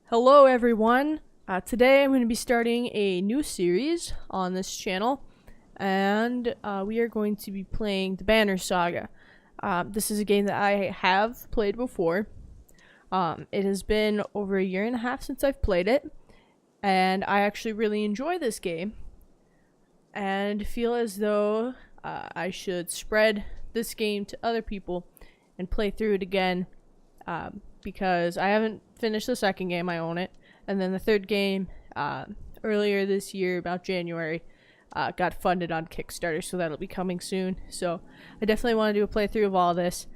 Hello everyone, today I'm going to be starting a new series on this channel, and we are going to be playing the Banner Saga. This is a game that I have played before. It has been over a year and a half since I've played it, and I actually really enjoy this game, and feel as though I should spread this game to other people and play through it again, because I haven't finished the second game. I own it, and then the third game earlier this year, about January, got funded on Kickstarter, so that'll be coming soon. So I definitely want to do a playthrough of all this,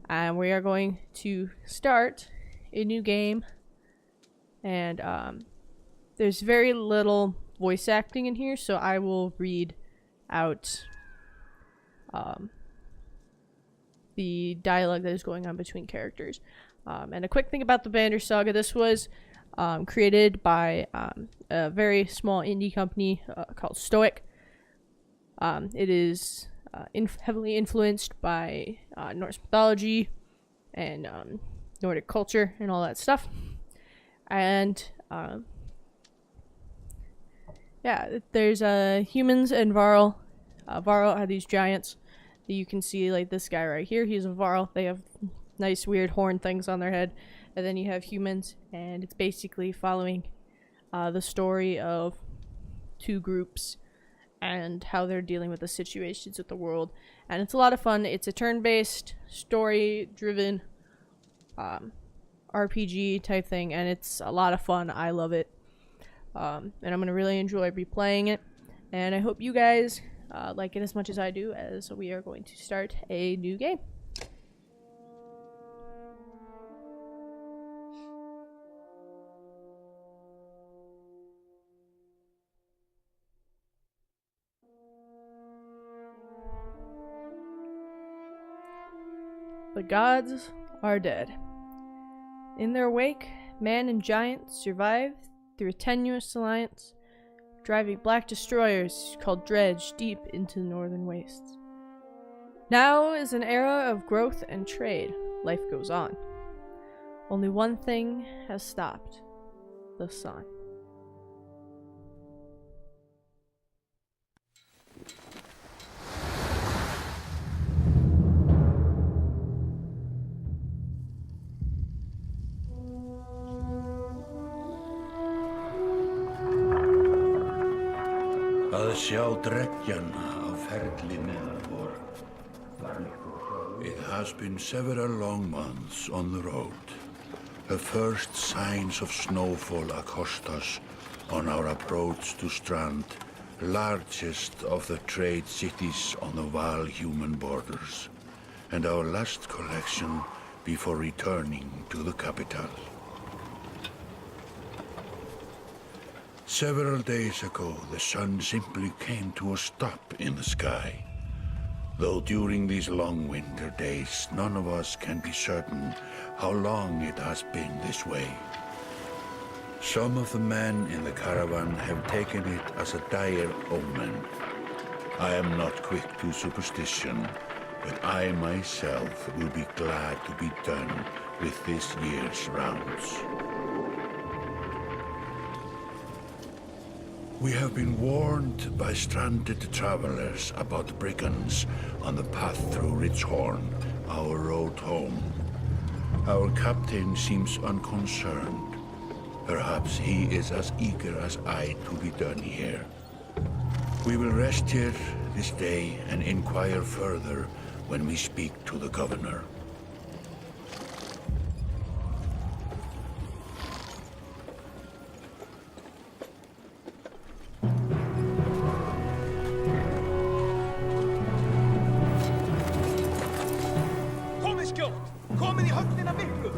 and we are going to start a new game, and there's very little voice acting in here, so I will read out the dialogue that is going on between characters. And a quick thing about the Banner Saga: this was created by a very small indie company called Stoic. It is heavily influenced by Norse mythology and Nordic culture and all that stuff. And yeah, there's humans and Varl. Varl are these giants that you can see, like this guy right here. He's a Varl. They have nice weird horn things on their head. And then you have humans, and it's basically following the story of two groups and how they're dealing with the situations of the world. And it's a lot of fun. It's a turn-based, story-driven RPG type thing, and it's a lot of fun. I love it. And I'm going to really enjoy replaying it. And I hope you guys like it as much as I do, as we are going to start a new game. The gods are dead. In their wake, man and giant survive through a tenuous alliance, driving black destroyers called Dredge deep into the northern wastes. Now is an era of growth and trade. Life goes on. Only one thing has stopped: the sun. Að sjá dreggjan á ferli neðan vor. It has been several long months on the road. The first signs of snowfall accost us on our approach to Strand, largest of the trade cities on the Val-human borders, and our last collection before returning to the capital. Several days ago, the sun simply came to a stop in the sky. Though during these long winter days, none of us can be certain how long it has been this way. Some of the men in the caravan have taken it as a dire omen. I am not quick to superstition, but I myself will be glad to be done with this year's rounds. We have been warned by stranded travelers about brigands on the path through Ridgehorn, our road home. Our captain seems unconcerned. Perhaps he is as eager as I to be done here. We will rest here this day and inquire further when we speak to the governor. Komið í höfnina miklu!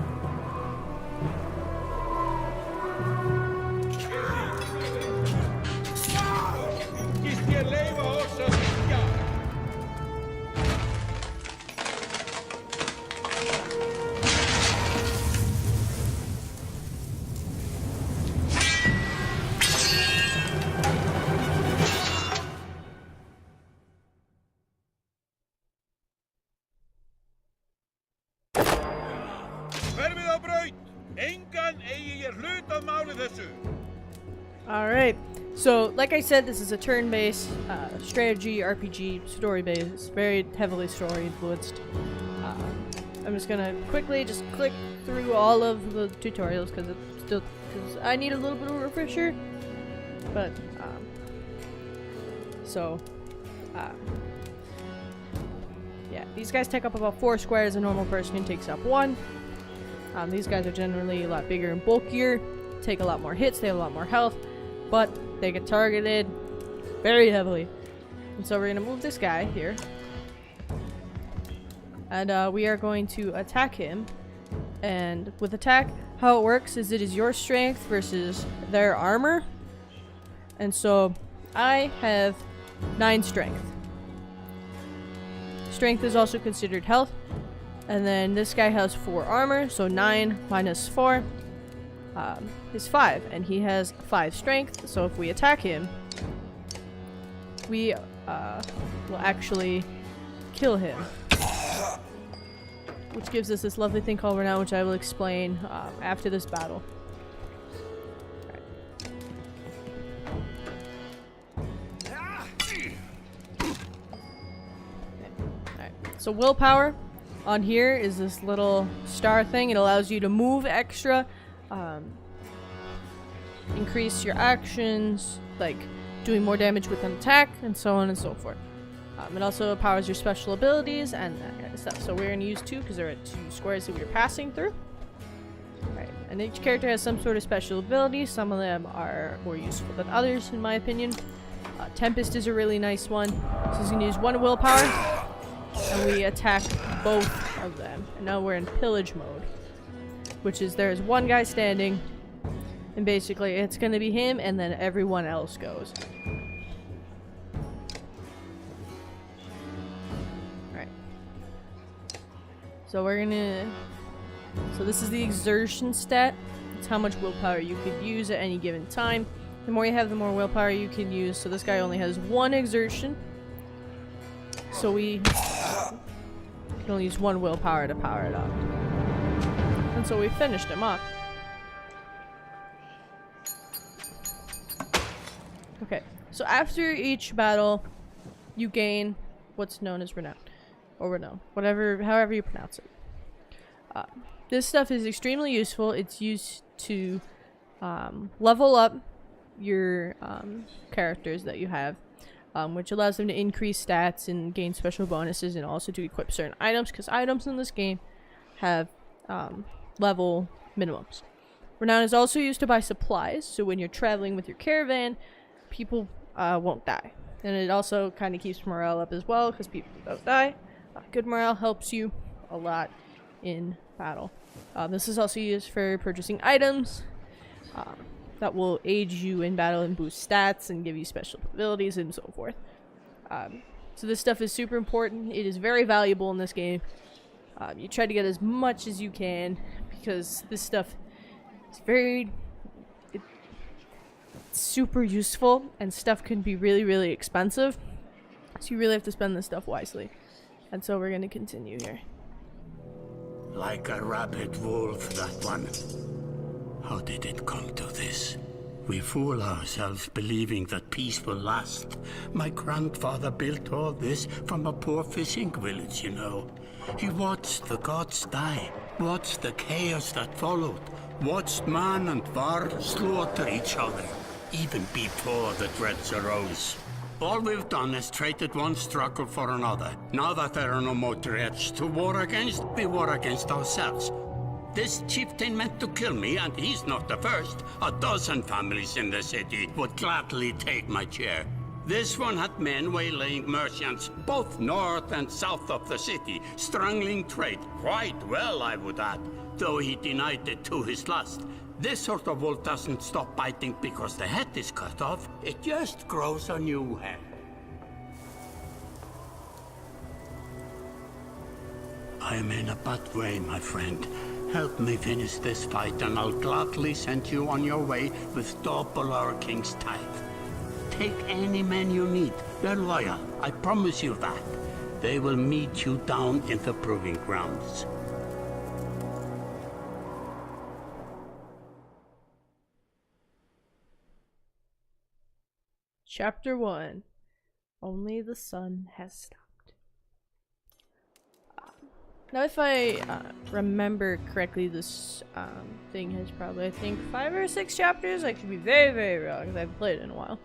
Gist ég leyfa oss að syngja? eigi ég hlut að máli þessu. Alright, so like I said, this is a turn-based strategy, RPG, story-based, very heavily story-influenced. I'm just gonna quickly just click through all of the tutorials because I need a little bit of a refresher. But, yeah, these guys take up about 4 squares, a normal person takes up 1. These guys are generally a lot bigger and bulkier, take a lot more hits, they have a lot more health, but they get targeted very heavily. And so we're gonna move this guy here. And we are going to attack him. And with attack, how it works is it is your strength versus their armor. And so I have 9 strength. Strength is also considered health. And then this guy has 4 armor, so 9 minus 4 is 5. And he has 5 strength, so if we attack him, we will actually kill him. Which gives us this lovely thing called Renown, which I will explain after this battle. Alright, so willpower on here is this little star thing. It allows you to move extra, increase your actions, like doing more damage with an attack, and so on and so forth. It also powers your special abilities and that kind of stuff. So we're going to use 2 because there are 2 squares that we're passing through. Right. And each character has some sort of special ability. Some of them are more useful than others, in my opinion. Tempest is a really nice one. So he's going to use 1 willpower. And we attack both of them. And now we're in pillage mode. Which is there's one guy standing. And basically it's going to be him and then everyone else goes. So we're gonna... So this is the exertion stat. It's how much willpower you could use at any given time. The more you have, the more willpower you can use. So this guy only has 1 exertion. So we can only use 1 willpower to power it up. And so we finished him off. Okay, so after each battle, you gain what's known as Renown. Or Renown. However you pronounce it. This stuff is extremely useful. It's used to level up your characters that you have, which allows them to increase stats and gain special bonuses, and also to equip certain items, because items in this game have level minimums. Renown is also used to buy supplies, so when you're traveling with your caravan, people won't die. And it also kind of keeps morale up as well, because people don't die. Good morale helps you a lot in battle. This is also used for purchasing items that will aid you in battle and boost stats and give you special abilities and so forth. So this stuff is super important. It is very valuable in this game. You try to get as much as you can because this stuff is it's super useful, and stuff can be really, really expensive. So you really have to spend this stuff wisely. And so we're going to continue here. Like a rabid wolf, that one. How did it come to this? We fool ourselves believing that peace will last. My grandfather built all this from a poor fishing village, you know. He watched the gods die, watched the chaos that followed, watched man and var slaughter each other, even before the dreads arose. All we've done is traded one struggle for another. Now that there are no more dreads to war against, we war against ourselves. This chieftain meant to kill me, and he's not the first. 12 families in the city would gladly take my chair. This one had men waylaying merchants, both north and south of the city, strangling trade. Quite well, I would add, though he denied it to his last. This sort of wolf doesn't stop biting because the head is cut off. It just grows a new head. I am in a bad way, my friend. Help me finish this fight and I'll gladly send you on your way with double our king's tithe. Take any men you need. They're loyal, I promise you that. They will meet you down in the proving grounds. Chapter 1. Only the sun has stopped. Now if I remember correctly, this thing has probably, I think, 5 or 6 chapters. I could be very, very wrong because I haven't played it in a while.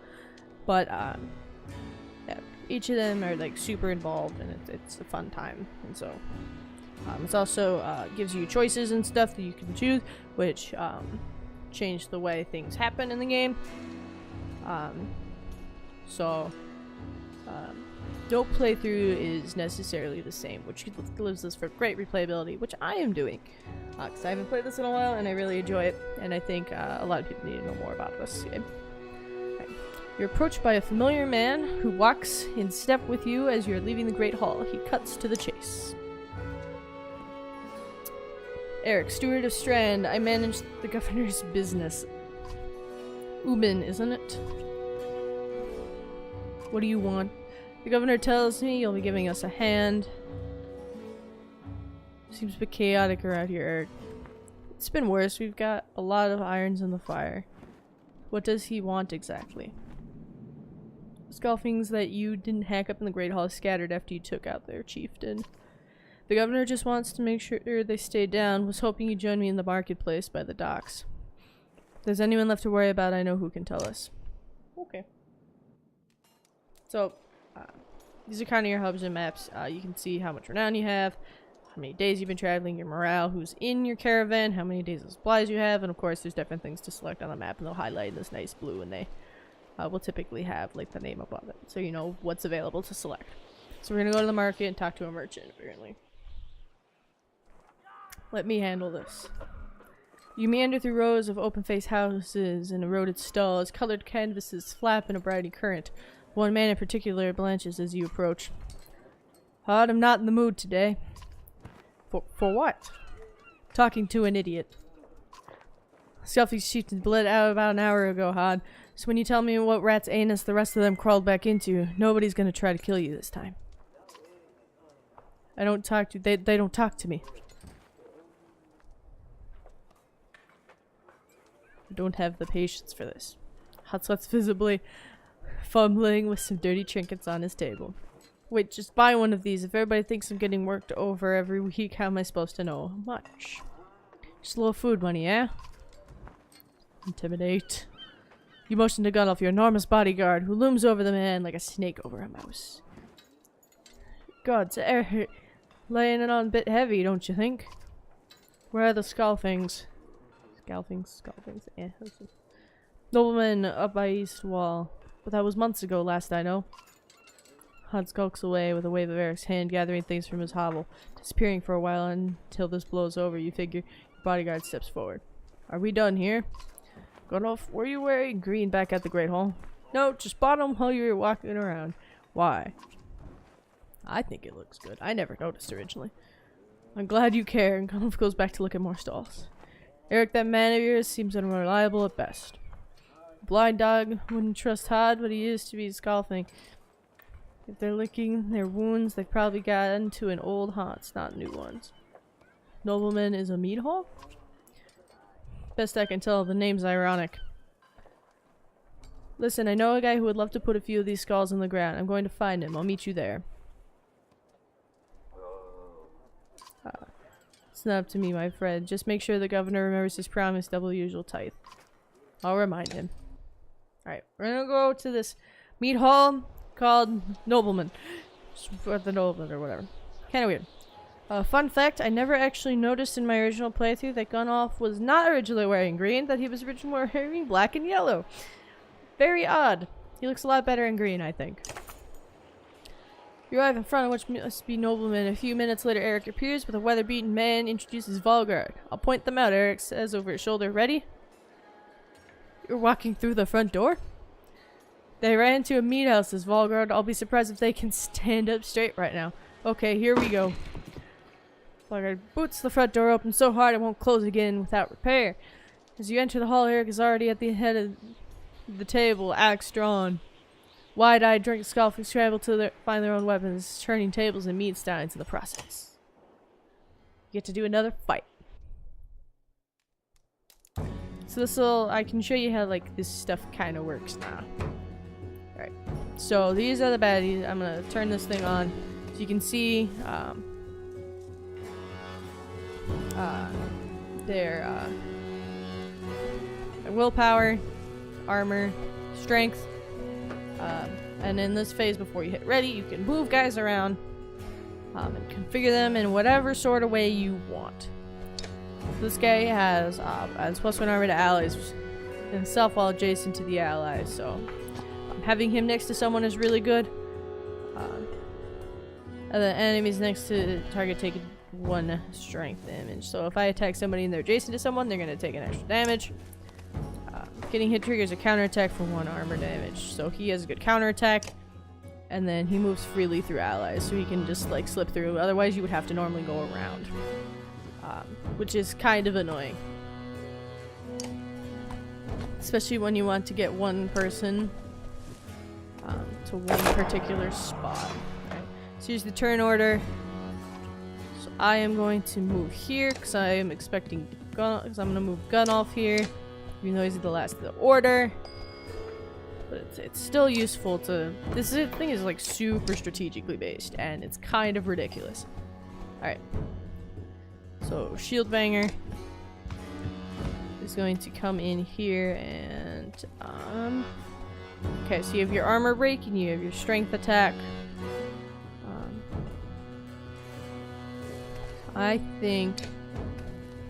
But yeah, each of them are like super involved and it's a fun time. And so it's also gives you choices and stuff that you can choose, which change the way things happen in the game. No playthrough is necessarily the same, which gives us for great replayability, which I am doing. Because I haven't played this in a while and I really enjoy it, and I think a lot of people need to know more about this game. Right. You're approached by a familiar man who walks in step with you as you're leaving the Great Hall. He cuts to the chase. Eric, steward of Strand. I manage the governor's business. Ubin, isn't it? What do you want? The governor tells me you'll be giving us a hand. Seems a bit chaotic around here, Eric. It's been worse. We've got a lot of irons in the fire. What does he want exactly? Scoffings that you didn't hack up in the Great Hall scattered after you took out their chieftain. The governor just wants to make sure they stay down. Was hoping you'd join me in the marketplace by the docks. If there's anyone left to worry about, I know who can tell us. Okay. So, these are kind of your hubs and maps. You can see how much renown you have, how many days you've been traveling, your morale, who's in your caravan, how many days of supplies you have, and of course there's different things to select on the map, and they'll highlight in this nice blue, and they will typically have like the name above it, so you know what's available to select. So we're going to go to the market and talk to a merchant, apparently. Let me handle this. You meander through rows of open-faced houses and eroded stalls. Colored canvases flap in a brighty current. One man in particular blanches as you approach. Hod, I'm not in the mood today. For what? Talking to an idiot. Scuffy's chieftain bled out about an hour ago, Hod. So when you tell me what rat's anus the rest of them crawled back into, nobody's gonna try to kill you this time. I don't talk to- they don't talk to me. I don't have the patience for this. Hotsweat's visibly fumbling with some dirty trinkets on his table. Wait, just buy one of these. If everybody thinks I'm getting worked over every week, how am I supposed to know how much? Just a little food money, yeah? Intimidate. You motion to Gundalf, your enormous bodyguard, who looms over the man like a snake over a mouse. God's laying it on a bit heavy, don't you think? Where are the Scalfings? Scalfings? Eh. Nobleman up by East Wall. But that was months ago, last I know. Hod skulks away with a wave of Eric's hand, gathering things from his hovel, disappearing for a while until this blows over. You figure your bodyguard steps forward. Are we done here? Gundalf, were you wearing green back at the Great Hall? No, just bought them while you were walking around. Why? I think it looks good. I never noticed originally. I'm glad you care, and Gundalf goes back to look at more stalls. Eric, that man of yours seems unreliable at best. Blind dog wouldn't trust Hod, but he used to be Scalfing. If they're licking their wounds, they've probably gotten to an old haunts, not new ones. Nobleman is a meat hall? Best I can tell, the name's ironic. Listen, I know a guy who would love to put a few of these skulls in the ground. I'm going to find him. I'll meet you there. It's not up to me, my friend. Just make sure the governor remembers his promise, double the usual tithe. I'll remind him. Alright, we're gonna go to this meat hall called Nobleman. Or the Nobleman or whatever. Kinda weird. Fun fact, I never actually noticed in my original playthrough that Gundalf was not originally wearing green, that he was originally wearing black and yellow. Very odd. He looks a lot better in green, I think. You arrive in front of which must be Nobleman. A few minutes later, Eric appears with a weather-beaten man, introduces Volgard. I'll point them out, Eric says over his shoulder. Ready? You're walking through the front door? They ran into a meat house, says Volgard. I'll be surprised if they can stand up straight right now. Okay, here we go. Volgard boots the front door open so hard it won't close again without repair. As you enter the hall, Eric is already at the head of the table, axe drawn. Wide-eyed drink scoffers travel to find their own weapons, turning tables and meat steins in the process. You get to do another fight. So I can show you how like this stuff kind of works now. Alright. so these are the baddies. I'm gonna turn this thing on so you can see their willpower, armor, strength, and in this phase before you hit ready, you can move guys around and configure them in whatever sort of way you want. This guy has +1 armor to allies himself while adjacent to the allies, so having him next to someone is really good. And the enemies next to the target take 1 strength damage. So if I attack somebody and they're adjacent to someone, they're going to take an extra damage. Getting hit triggers a counterattack for 1 armor damage. So he has a good counterattack. And then he moves freely through allies, so he can just like slip through. Otherwise you would have to normally go around. Which is kind of annoying. Especially when you want to get one person to one particular spot. Right. So here's the turn order. So I am going to move here because I am expecting gun, because I'm going to move gun off here. Even though he's the last of the order. But it's still useful to... This thing is like super strategically based and it's kind of ridiculous. Alright. So Shield Banger is going to come in here and okay, so you have your armor break and you have your strength attack. I think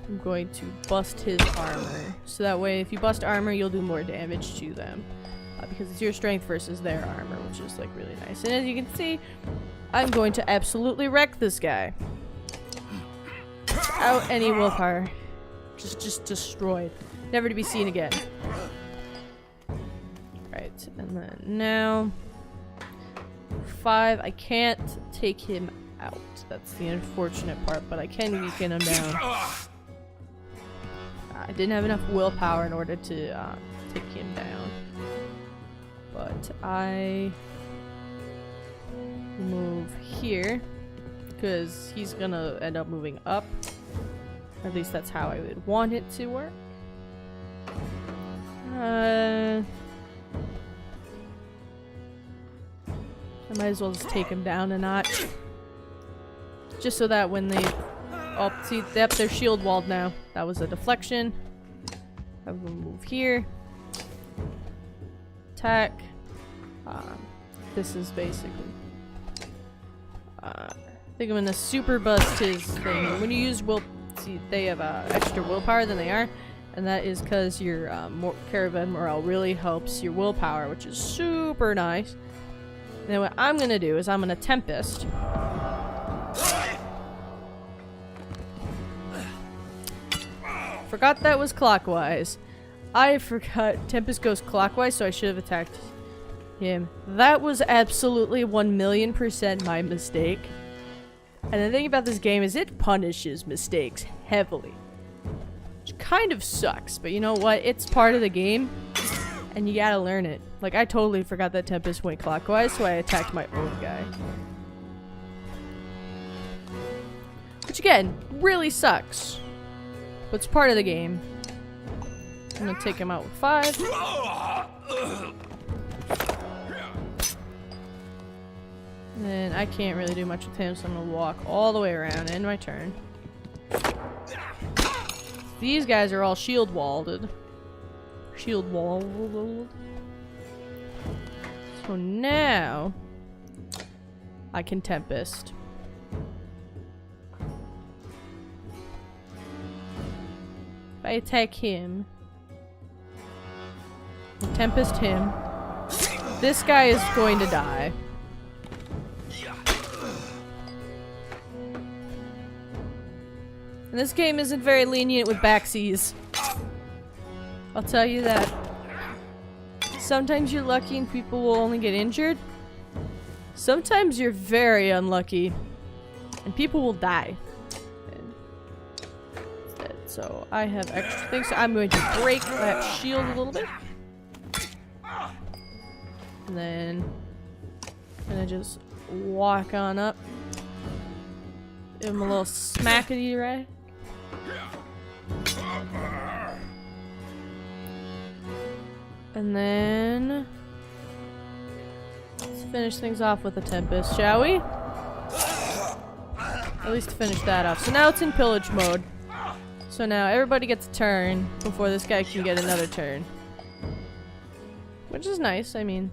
I'm going to bust his armor. So that way if you bust armor you'll do more damage to them. Because it's your strength versus their armor, which is like really nice. And as you can see, I'm going to absolutely wreck this guy. Without any willpower. Just destroyed. Never to be seen again. Right, and then now 5, I can't take him out. That's the unfortunate part, but I can weaken him down. I didn't have enough willpower in order to take him down. But I move here because he's gonna end up moving up. Or at least that's how I would want it to work. I might as well just take him down a notch. Just so that when they... Oh, see, yep, they're shield walled now. That was a deflection. I will move here. Attack. This is basically... I think I'm gonna super bust his thing. When you use will... See, they have extra willpower than they are. And that is because your caravan morale really helps your willpower, which is super nice. And then what I'm gonna do is I'm gonna Tempest. Forgot that was clockwise. I forgot Tempest goes clockwise, so I should have attacked him. That was absolutely 1,000,000% my mistake. And the thing about this game is it punishes mistakes heavily. Which kind of sucks, but you know what? It's part of the game, and you gotta learn it. Like, I totally forgot that Tempest went clockwise, so I attacked my own guy. Which, again, really sucks. But it's part of the game. I'm gonna take him out with 5. And then I can't really do much with him, so I'm gonna walk all the way around. End my turn. These guys are all shield walled. Shield walled. So now I can Tempest. If I attack him, Tempest him, this guy is going to die. And this game isn't very lenient with backsies. I'll tell you that. Sometimes you're lucky and people will only get injured. Sometimes you're very unlucky and people will die. So I have extra things, so I'm going to break that shield a little bit. And then I'm gonna just walk on up. Give him a little smackety right. And then finish things off with a Tempest, shall we? At least finish that off. So now it's in pillage mode. So now everybody gets a turn before this guy can get another turn. Which is nice, I mean.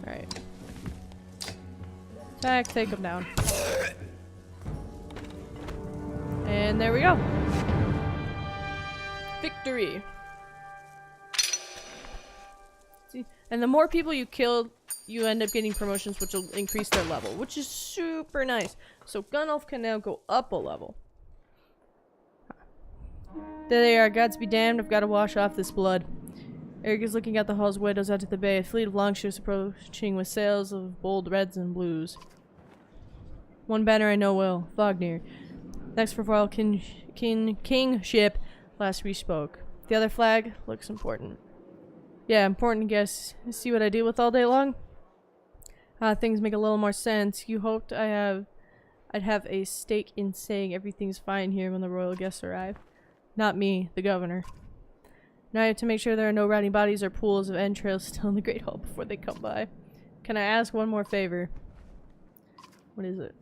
Alright. Attack, take him down. And there we go. Victory. See? And the more people you kill, you end up getting promotions which will increase their level, which is super nice. So Gunelf can now go up a level. There they are, gods be damned, I've got to wash off this blood. Eric is looking out the hall's windows out to the bay, a fleet of longships approaching with sails of bold reds and blues. One banner I know well, Wagner. Next for royal kingship, last we spoke. The other flag looks important. Yeah, important, guess. See what I deal with all day long? Things make a little more sense. You hoped I'd have a stake in saying everything's fine here when the royal guests arrive. Not me, the governor. Now I have to make sure there are no rotting bodies or pools of entrails still in the Great Hall before they come by. Can I ask one more favor? What is it?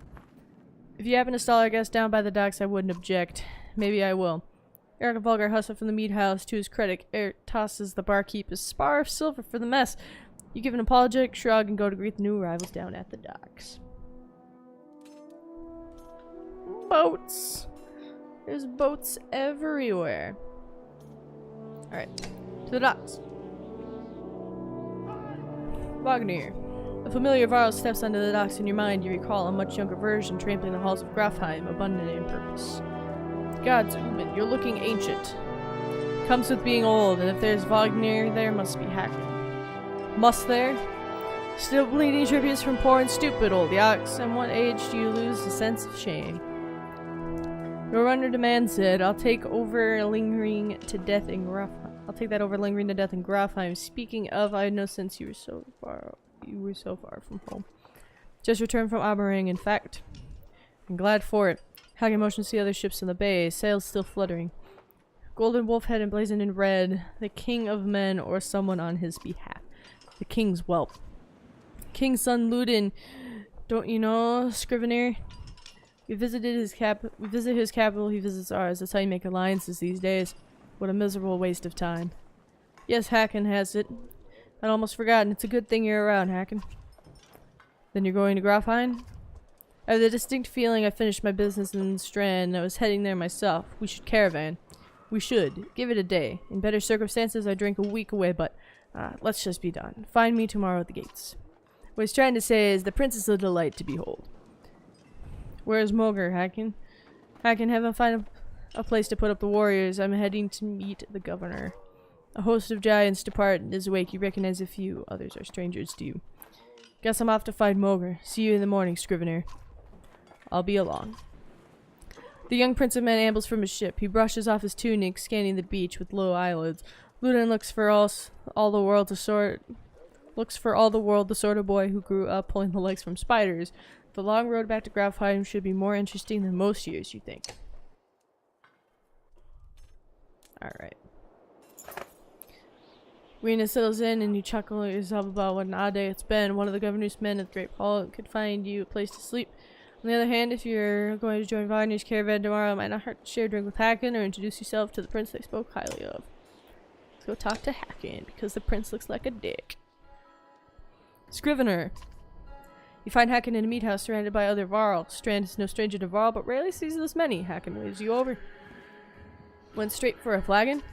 If you happen to stall our guest down by the docks, I wouldn't object. Maybe I will. Eric and Vulgar hustle from the meat house. To his credit, Eric tosses the barkeep a spar of silver for the mess. You give an apologetic shrug and go to greet the new arrivals down at the docks. Boats! There's boats everywhere. Alright, to the docks. Wagner. A familiar Varl steps onto the docks in your mind. You recall a much younger version trampling the halls of Grafheim, abundant in purpose. Gods, Uben, you're looking ancient. Comes with being old, and if there's Wagner, there must be Hacken. Must there? Still bleeding tributes from poor and stupid old Yaks, and what age do you lose the sense of shame? Your runner demands it. I'll take over lingering to death in Grafheim. I'll take that over lingering to death in Grafheim. Speaking of, I know since you were so far from home. Just returned from Aberang, in fact. I'm glad for it. Hagen motions to the other ships in the bay, sails still fluttering. Golden wolf head emblazoned in red, the king of men or someone on his behalf. The king's whelp. King's son Ludin, don't you know, Scrivener? We visit his capital, he visits ours. That's how you make alliances these days. What a miserable waste of time. Yes, Hacken has it. I'd almost forgotten. It's a good thing you're around, Hacken. Then you're going to Grafheim? I have the distinct feeling I finished my business in Strand and I was heading there myself. We should caravan. We should. Give it a day. In better circumstances, I'd drink a week away, but let's just be done. Find me tomorrow at the gates. What he's trying to say is the prince is a delight to behold. Where's Moger, Hacken? Hacken, haven't found a place to put up the warriors. I'm heading to meet the governor. A host of giants depart in his wake. You recognize a few. Others are strangers to you. Guess I'm off to find Moger. See you in the morning, Scrivener. I'll be along. The young prince of men ambles from his ship. He brushes off his tunic, scanning the beach with low eyelids. Ludin looks for all the world the sort of boy who grew up pulling the legs from spiders. The long road back to Grafheim should be more interesting than most years, you think. Alright. Rena settles in and you chuckle at yourself about what an odd day it's been. One of the governor's men at the Great Hall could find you a place to sleep. On the other hand, if you're going to join Wagner's caravan tomorrow, it might not hurt to share a drink with Hacken or introduce yourself to the prince they spoke highly of. Let's go talk to Hacken, because the prince looks like a dick. Scrivener. You find Hacken in a meat house surrounded by other Varl. Strand is no stranger to Varl, but rarely sees this many. Hacken waves you over. Went straight for a flagon?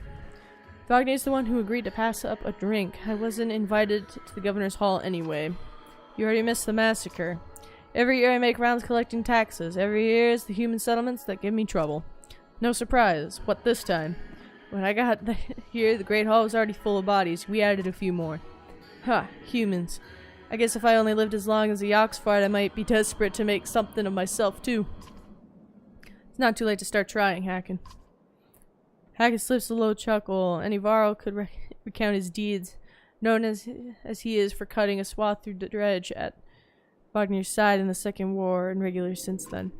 Wagner's the one who agreed to pass up a drink. I wasn't invited to the governor's hall anyway. You already missed the massacre. Every year I make rounds collecting taxes. Every year it's the human settlements that give me trouble. No surprise. What this time? When I got here, the Great Hall was already full of bodies. We added a few more. Ha, humans. I guess if I only lived as long as the Yaks fight, I might be desperate to make something of myself too. It's not too late to start trying, Hacken. Hacken slips a low chuckle. Any Varl could recount his deeds, known as he is for cutting a swath through the dredge at Wagner's side in the Second War and regular since then.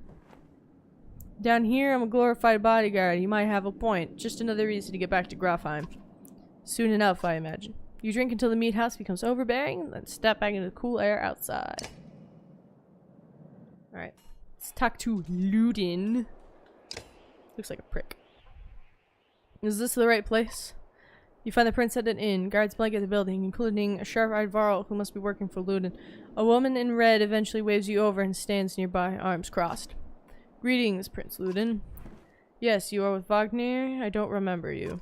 Down here, I'm a glorified bodyguard. You might have a point. Just another reason to get back to Grafheim. Soon enough, I imagine. You drink until the meat house becomes overbearing, then step back into the cool air outside. Alright. Let's talk to Ludin. Looks like a prick. Is this the right place? You find the prince at an inn. Guards blanket the building, including a sharp-eyed varl who must be working for Ludin. A woman in red eventually waves you over and stands nearby, arms crossed. Greetings, Prince Ludin. Yes, you are with Wagner. I don't remember you.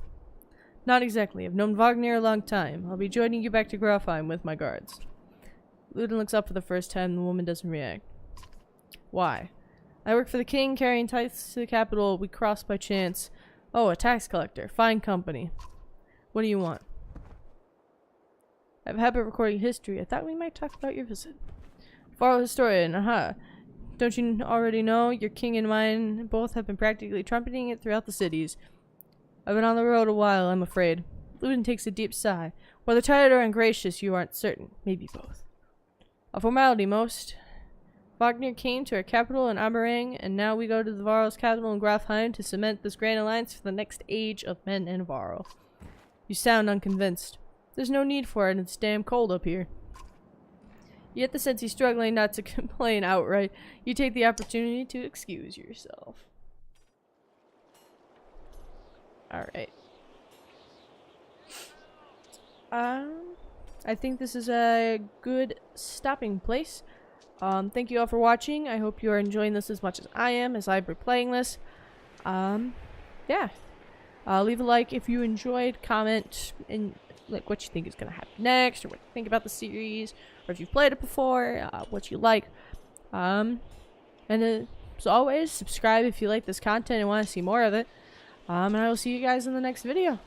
Not exactly. I've known Wagner a long time. I'll be joining you back to Grafheim with my guards. Ludin looks up for the first time. The woman doesn't react. Why? I work for the king, carrying tithes to the capital. We crossed by chance. Oh, a tax collector. Fine company. What do you want? I have a habit of recording history. I thought we might talk about your visit. Follow historian. Aha. Don't you already know? Your king and mine both have been practically trumpeting it throughout the cities. I've been on the road a while, I'm afraid. Ludin takes a deep sigh. Whether tired or ungracious, you aren't certain. Maybe both. A formality, most. Wagner came to our capital in Aberang, and now we go to the Varl's capital in Grafheim to cement this grand alliance for the next age of men and Varl. You sound unconvinced. There's no need for it, it's damn cold up here. You get the sense he's struggling not to complain outright. You take the opportunity to excuse yourself. Alright. I think this is a good stopping place. Thank you all for watching. I hope you are enjoying this as much as I am as I've been playing this. Yeah. Leave a like if you enjoyed, comment, and like what you think is going to happen next, or what you think about the series, or if you've played it before, what you like. And as always, subscribe if you like this content and want to see more of it. And I will see you guys in the next video.